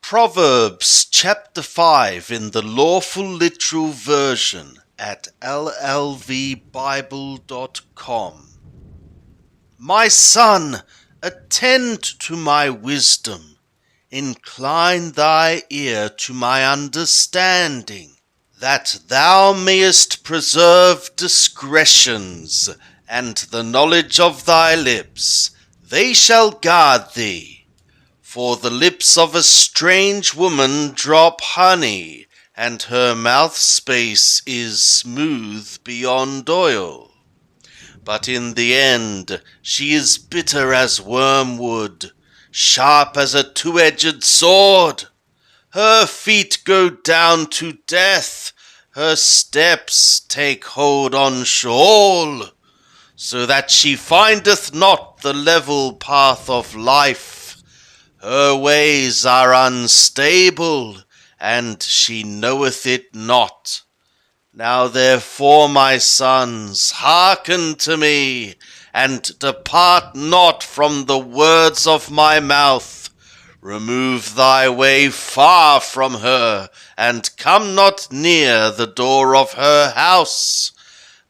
Proverbs chapter 5 in the Lawful Literal version at LLVbible.com. My son, attend to my wisdom, incline thy ear to my understanding, that thou mayest preserve discretions, and the knowledge of thy lips, they shall guard thee. For the lips of a strange woman drop honey, and her mouth space is smooth beyond oil. But in the end she is bitter as wormwood, sharp as a two-edged sword. Her feet go down to death, her steps take hold on Sheol, so that she findeth not the level path of life. Her ways are unstable, and she knoweth it not. Now therefore, my sons, hearken to me, and depart not from the words of my mouth. Remove thy way far from her, and come not near the door of her house,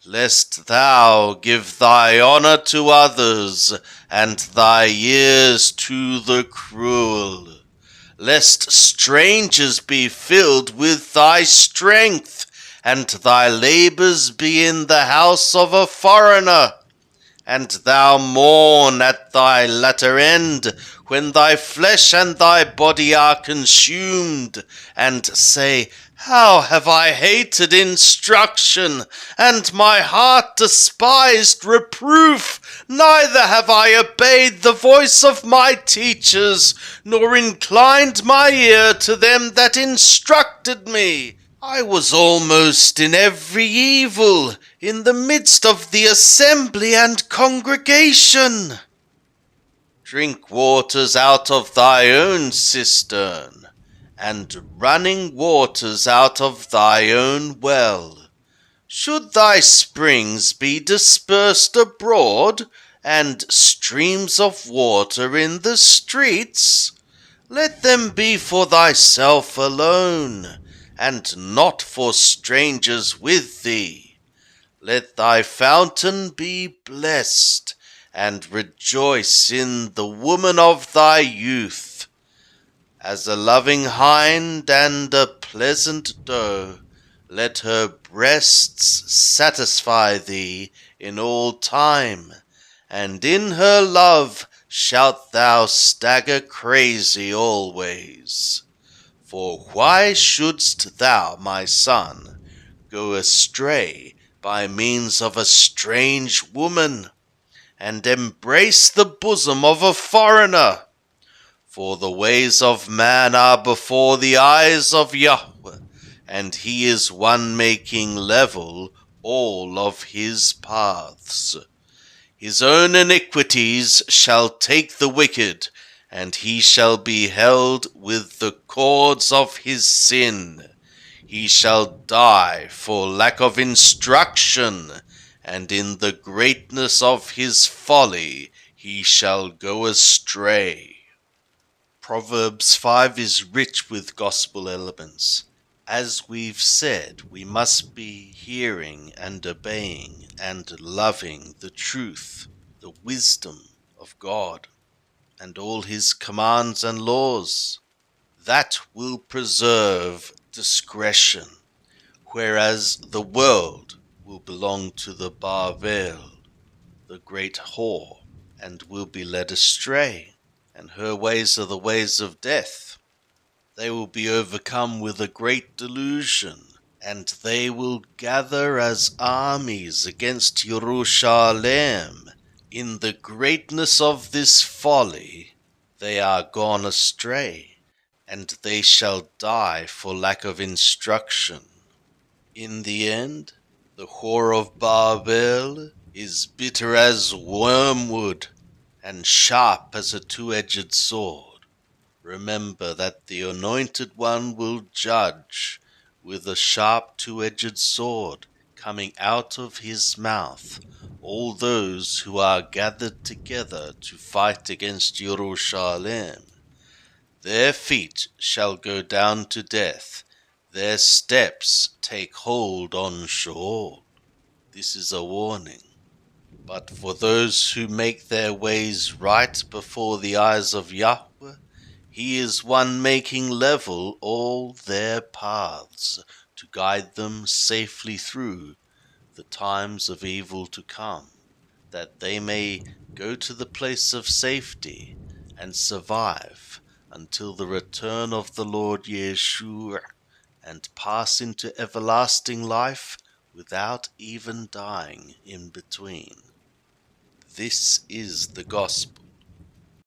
lest thou give thy honour to others, and thy years to the cruel, lest strangers be filled with thy strength, and thy labours be in the house of a foreigner, and thou mourn at thy latter end, when thy flesh and thy body are consumed, and say, How have I hated instruction, and my heart despised reproof? Neither have I obeyed the voice of my teachers, nor inclined my ear to them that instructed me. I was almost in every evil, in the midst of the assembly and congregation. Drink waters out of thy own cistern, and running waters out of thy own well. Should thy springs be dispersed abroad, and streams of water in the streets, let them be for thyself alone, and not for strangers with thee. Let thy fountain be blessed, and rejoice in the woman of thy youth. As a loving hind and a pleasant doe, let her breasts satisfy thee in all time, and in her love shalt thou stagger crazy always. For why shouldst thou, my son, go astray by means of a strange woman, and embrace the bosom of a foreigner? For the ways of man are before the eyes of Yahweh, and he is one making level all of his paths. His own iniquities shall take the wicked, and he shall be held with the cords of his sin. He shall die for lack of instruction, and in the greatness of his folly he shall go astray. Proverbs 5 is rich with gospel elements. As we've said, we must be hearing and obeying and loving the truth, the wisdom of God, and all his commands and laws. That will preserve discretion, whereas the world will belong to the Babel, the great whore, and will be led astray, and her ways are the ways of death. They will be overcome with a great delusion, and they will gather as armies against Jerusalem. In the greatness of this folly they are gone astray, and they shall die for lack of instruction. In the end, the whore of Babel is bitter as wormwood, and sharp as a two-edged sword. Remember that the Anointed One will judge with a sharp two-edged sword coming out of his mouth all those who are gathered together to fight against Jerusalem. Their feet shall go down to death, their steps take hold on Sheol. This is a warning. But for those who make their ways right before the eyes of Yahweh, He is one making level all their paths, to guide them safely through the times of evil to come, that they may go to the place of safety and survive until the return of the Lord Yeshua, and pass into everlasting life without even dying in between. This is the gospel.